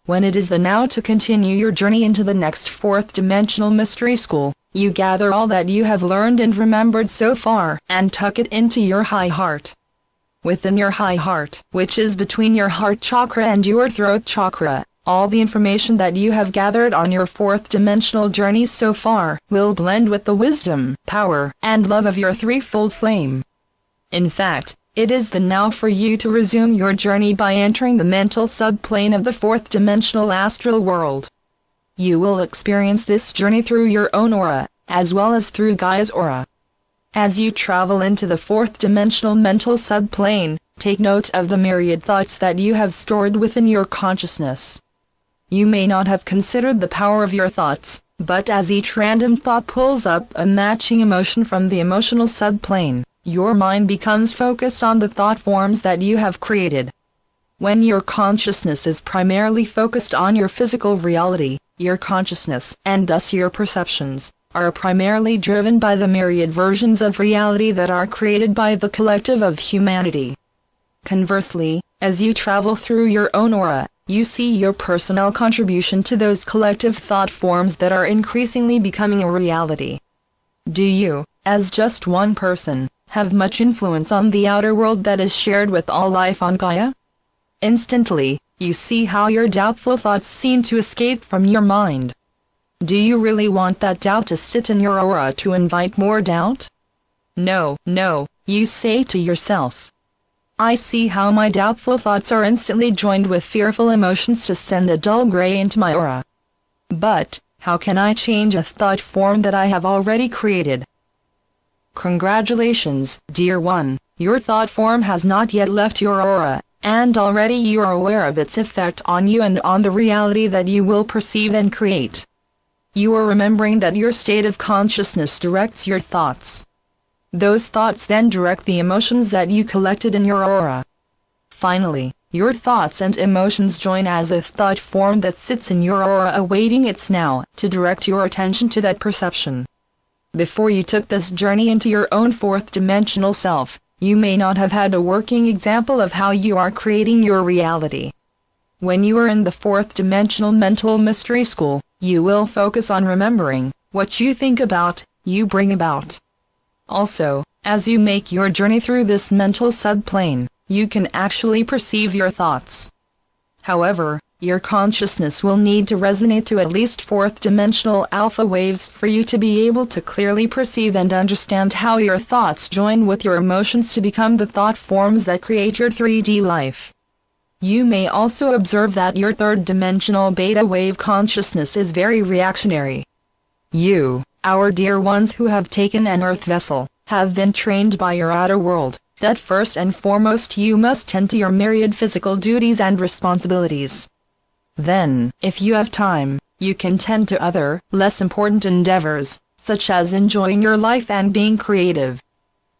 When it is the now to continue your journey into the next fourth dimensional mystery school, you gather all that you have learned and remembered so far, and tuck it into your high heart. Within your high heart, which is between your heart chakra and your throat chakra, all the information that you have gathered on your fourth dimensional journey so far will blend with the wisdom, power, and love of your threefold flame. In fact, it is the now for you to resume your journey by entering the mental subplane of the fourth dimensional astral world. You will experience this journey through your own aura, as well as through Gaia's aura. As you travel into the fourth dimensional mental subplane, take note of the myriad thoughts that you have stored within your consciousness. You may not have considered the power of your thoughts, but as each random thought pulls up a matching emotion from the emotional subplane, your mind becomes focused on the thought forms that you have created. When your consciousness is primarily focused on your physical reality, your consciousness, and thus your perceptions, are primarily driven by the myriad versions of reality that are created by the collective of humanity. Conversely, as you travel through your own aura, you see your personal contribution to those collective thought forms that are increasingly becoming a reality. Do you, as just one person, have much influence on the outer world that is shared with all life on Gaia? Instantly, you see how your doubtful thoughts seem to escape from your mind. Do you really want that doubt to sit in your aura to invite more doubt? No, no, you say to yourself. I see how my doubtful thoughts are instantly joined with fearful emotions to send a dull gray into my aura. But, how can I change a thought form that I have already created? Congratulations, dear one, your thought form has not yet left your aura, and already you are aware of its effect on you and on the reality that you will perceive and create. You are remembering that your state of consciousness directs your thoughts. Those thoughts then direct the emotions that you collected in your aura. Finally, your thoughts and emotions join as a thought form that sits in your aura awaiting its now to direct your attention to that perception. Before you took this journey into your own fourth dimensional self, you may not have had a working example of how you are creating your reality. When you are in the fourth dimensional mental mystery school, you will focus on remembering what you think about, you bring about. Also, as you make your journey through this mental subplane, you can actually perceive your thoughts. However, your consciousness will need to resonate to at least fourth dimensional alpha waves for you to be able to clearly perceive and understand how your thoughts join with your emotions to become the thought forms that create your 3D life. You may also observe that your third dimensional beta wave consciousness is very reactionary. You, our dear ones who have taken an earth vessel, have been trained by your outer world, that first and foremost you must tend to your myriad physical duties and responsibilities. Then, if you have time, you can tend to other, less important endeavors, such as enjoying your life and being creative.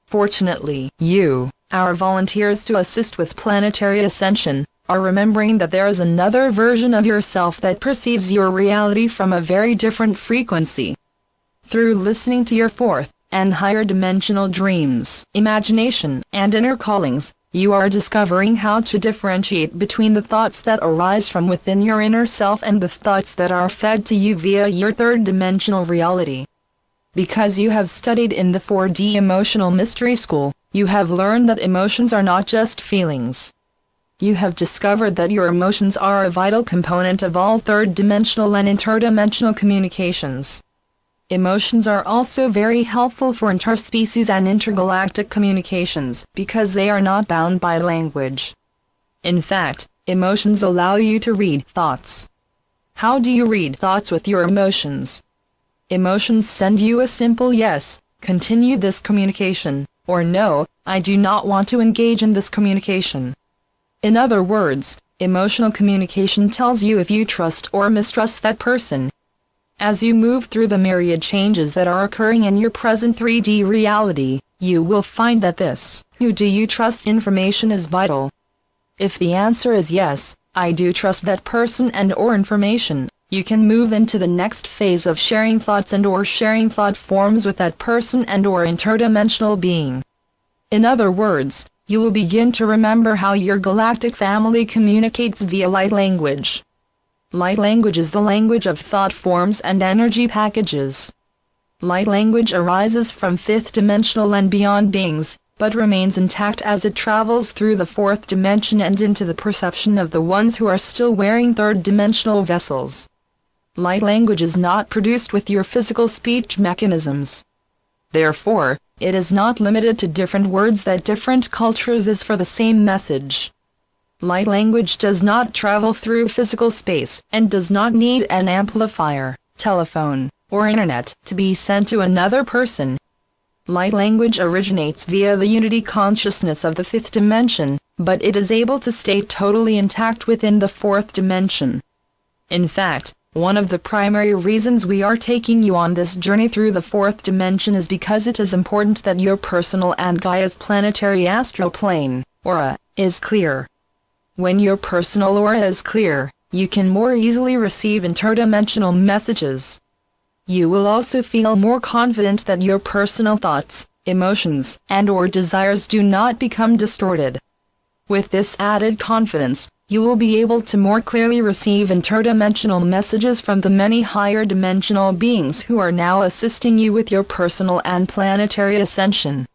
Fortunately, you, our volunteers to assist with planetary ascension, are remembering that there is another version of yourself that perceives your reality from a very different frequency. Through listening to your fourth and higher dimensional dreams, imagination, and inner callings, you are discovering how to differentiate between the thoughts that arise from within your inner self and the thoughts that are fed to you via your third dimensional reality. Because you have studied in the 4D emotional mystery school, you have learned that emotions are not just feelings. You have discovered that your emotions are a vital component of all third-dimensional and interdimensional communications. Emotions are also very helpful for interspecies and intergalactic communications because they are not bound by language. In fact, emotions allow you to read thoughts. How do you read thoughts with your emotions? Emotions send you a simple yes, continue this communication, or no, I do not want to engage in this communication. In other words, emotional communication tells you if you trust or mistrust that person. As you move through the myriad changes that are occurring in your present 3D reality, you will find that this, who do you trust information is vital. If the answer is yes, I do trust that person and or information, you can move into the next phase of sharing thoughts and or sharing thought forms with that person and or interdimensional being. In other words, you will begin to remember how your galactic family communicates via light language. Light language is the language of thought forms and energy packages. Light language arises from fifth-dimensional and beyond beings, but remains intact as it travels through the fourth dimension and into the perception of the ones who are still wearing third-dimensional vessels. Light language is not produced with your physical speech mechanisms. Therefore, it is not limited to different words that different cultures use for the same message. Light language does not travel through physical space and does not need an amplifier, telephone, or internet to be sent to another person. Light language originates via the unity consciousness of the fifth dimension, but it is able to stay totally intact within the fourth dimension. In fact, one of the primary reasons we are taking you on this journey through the fourth dimension is because it is important that your personal and Gaia's planetary astral plane, aura, is clear. When your personal aura is clear, you can more easily receive interdimensional messages. You will also feel more confident that your personal thoughts, emotions, and/or desires do not become distorted. With this added confidence, you will be able to more clearly receive interdimensional messages from the many higher dimensional beings who are now assisting you with your personal and planetary ascension.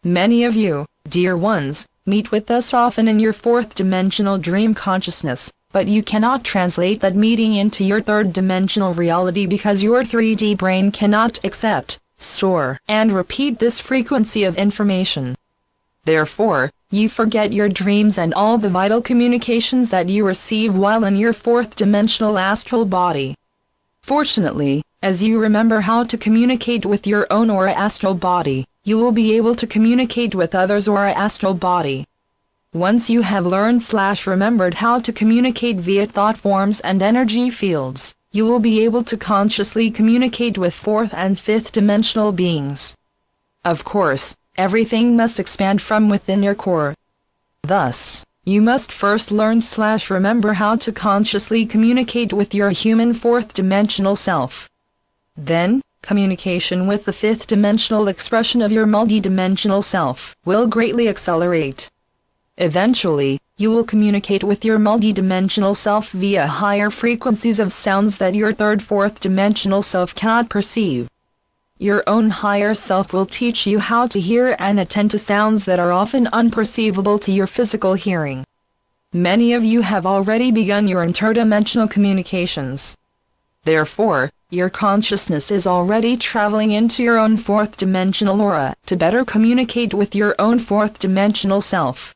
Many of you, dear ones, meet with us often in your fourth dimensional dream consciousness, but you cannot translate that meeting into your third dimensional reality because your 3D brain cannot accept, store, and repeat this frequency of information. Therefore, you forget your dreams and all the vital communications that you receive while in your fourth dimensional astral body. Fortunately, as you remember how to communicate with your own aura astral body, you will be able to communicate with others' aura astral body. Once you have learned/remembered how to communicate via thought forms and energy fields, you will be able to consciously communicate with fourth and fifth dimensional beings. Of course, everything must expand from within your core. Thus, you must first learn/remember how to consciously communicate with your human fourth dimensional self. Then, communication with the fifth dimensional expression of your multidimensional self will greatly accelerate. Eventually, you will communicate with your multidimensional self via higher frequencies of sounds that your third/fourth dimensional self cannot perceive. Your own higher self will teach you how to hear and attend to sounds that are often unperceivable to your physical hearing. Many of you have already begun your interdimensional communications. Therefore, your consciousness is already traveling into your own fourth dimensional aura to better communicate with your own fourth dimensional self.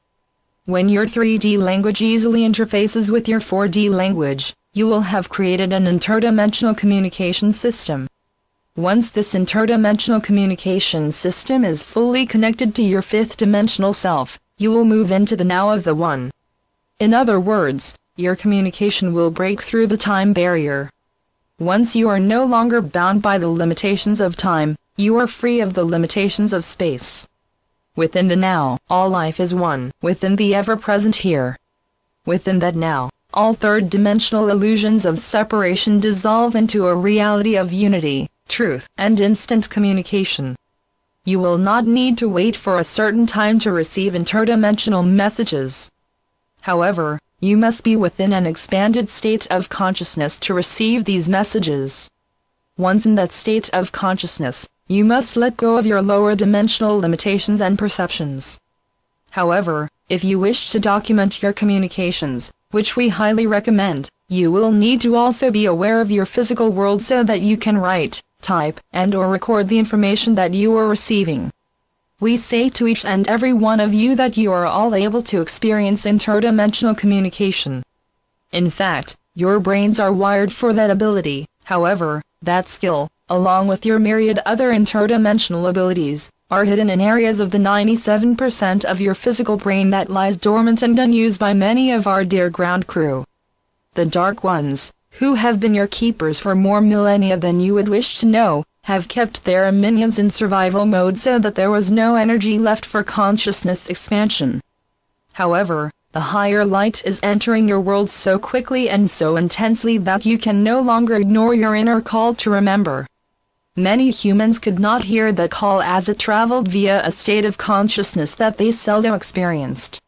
When your 3D language easily interfaces with your 4D language, you will have created an interdimensional communication system. Once this interdimensional communication system is fully connected to your fifth dimensional self, you will move into the now of the One. In other words, your communication will break through the time barrier. Once you are no longer bound by the limitations of time, you are free of the limitations of space. Within the now, all life is one, within the ever-present here. Within that now, all third-dimensional illusions of separation dissolve into a reality of unity, truth, and instant communication. You will not need to wait for a certain time to receive interdimensional messages. However, you must be within an expanded state of consciousness to receive these messages. Once in that state of consciousness, you must let go of your lower dimensional limitations and perceptions. However, if you wish to document your communications, which we highly recommend, you will need to also be aware of your physical world so that you can write, type, and/or record the information that you are receiving. We say to each and every one of you that you are all able to experience interdimensional communication. In fact, your brains are wired for that ability. However, that skill, along with your myriad other interdimensional abilities, are hidden in areas of the 97% of your physical brain that lies dormant and unused by many of our dear ground crew. The Dark Ones, who have been your keepers for more millennia than you would wish to know, have kept their minions in survival mode so that there was no energy left for consciousness expansion. However, the higher light is entering your world so quickly and so intensely that you can no longer ignore your inner call to remember. Many humans could not hear that call as it traveled via a state of consciousness that they seldom experienced.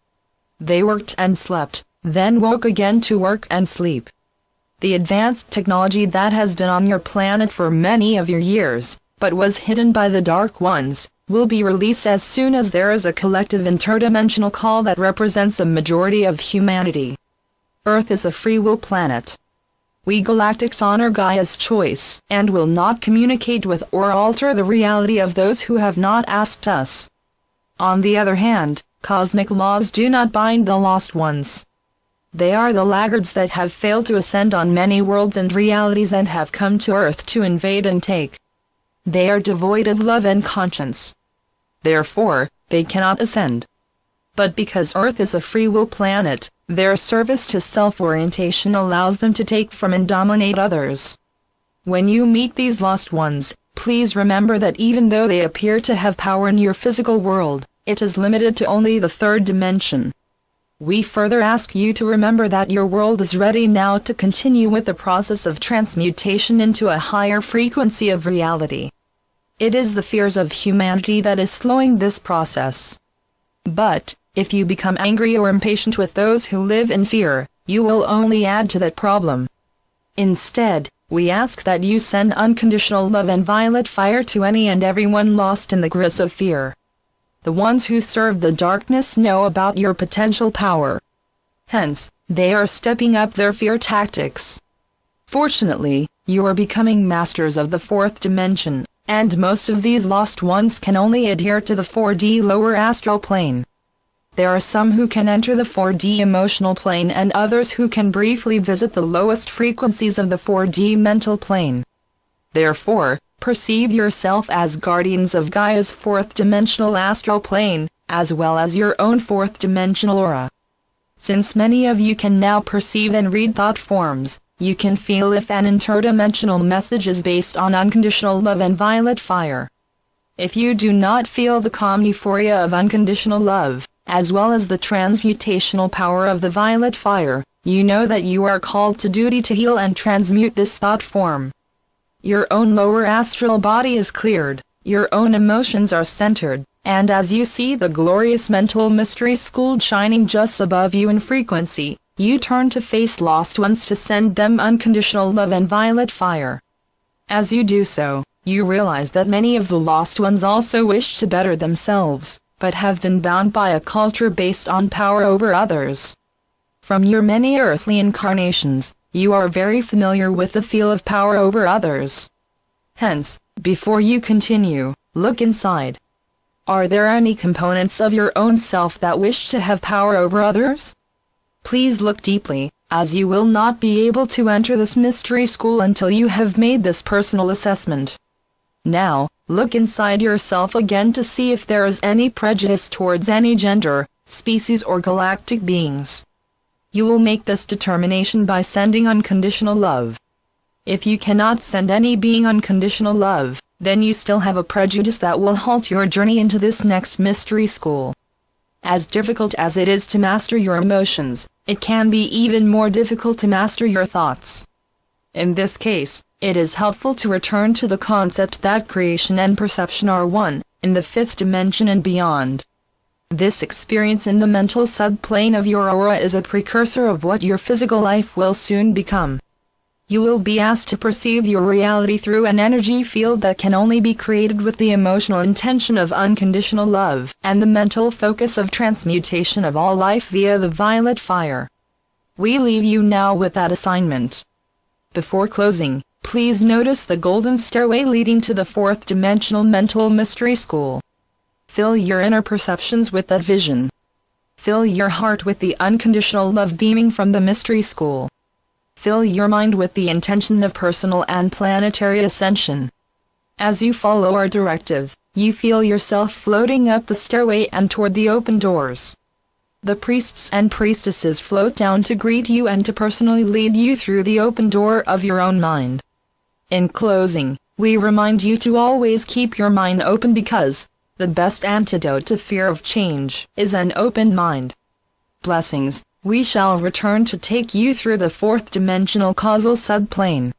They worked and slept, then woke again to work and sleep. The advanced technology that has been on your planet for many of your years, but was hidden by the Dark Ones, will be released as soon as there is a collective interdimensional call that represents a majority of humanity. Earth is a free will planet. We galactics honor Gaia's choice, and will not communicate with or alter the reality of those who have not asked us. On the other hand, cosmic laws do not bind the lost ones. They are the laggards that have failed to ascend on many worlds and realities and have come to Earth to invade and take. They are devoid of love and conscience. Therefore, they cannot ascend. But because Earth is a free will planet, their service to self-orientation allows them to take from and dominate others. When you meet these lost ones, please remember that even though they appear to have power in your physical world, it is limited to only the third dimension. We further ask you to remember that your world is ready now to continue with the process of transmutation into a higher frequency of reality. It is the fears of humanity that is slowing this process. But, if you become angry or impatient with those who live in fear, you will only add to that problem. Instead, we ask that you send unconditional love and violet fire to any and everyone lost in the grips of fear. The ones who serve the darkness know about your potential power. Hence, they are stepping up their fear tactics. Fortunately, you are becoming masters of the fourth dimension, and most of these lost ones can only adhere to the 4D lower astral plane. There are some who can enter the 4D emotional plane and others who can briefly visit the lowest frequencies of the 4D mental plane. Therefore, perceive yourself as guardians of Gaia's fourth dimensional astral plane, as well as your own fourth dimensional aura. Since many of you can now perceive and read thought forms, you can feel if an interdimensional message is based on unconditional love and violet fire. If you do not feel the calm euphoria of unconditional love, as well as the transmutational power of the violet fire, you know that you are called to duty to heal and transmute this thought form. Your own lower astral body is cleared, your own emotions are centered, and as you see the glorious mental mystery school shining just above you in frequency, you turn to face lost ones to send them unconditional love and violet fire. As you do so, you realize that many of the lost ones also wish to better themselves, but have been bound by a culture based on power over others. From your many earthly incarnations, you are very familiar with the feel of power over others. Hence, before you continue, look inside. Are there any components of your own self that wish to have power over others? Please look deeply, as you will not be able to enter this mystery school until you have made this personal assessment. Now, look inside yourself again to see if there is any prejudice towards any gender, species or galactic beings. You will make this determination by sending unconditional love. If you cannot send any being unconditional love, then you still have a prejudice that will halt your journey into this next mystery school. As difficult as it is to master your emotions, it can be even more difficult to master your thoughts. In this case, it is helpful to return to the concept that creation and perception are one, in the fifth dimension and beyond. This experience in the mental subplane of your aura is a precursor of what your physical life will soon become. You will be asked to perceive your reality through an energy field that can only be created with the emotional intention of unconditional love and the mental focus of transmutation of all life via the violet fire. We leave you now with that assignment. Before closing, please notice the golden stairway leading to the fourth dimensional mental mystery school. Fill your inner perceptions with that vision. Fill your heart with the unconditional love beaming from the mystery school. Fill your mind with the intention of personal and planetary ascension. As you follow our directive, you feel yourself floating up the stairway and toward the open doors. The priests and priestesses float down to greet you and to personally lead you through the open door of your own mind. In closing, we remind you to always keep your mind open because the best antidote to fear of change is an open mind. Blessings. We shall return to take you through the fourth dimensional causal subplane.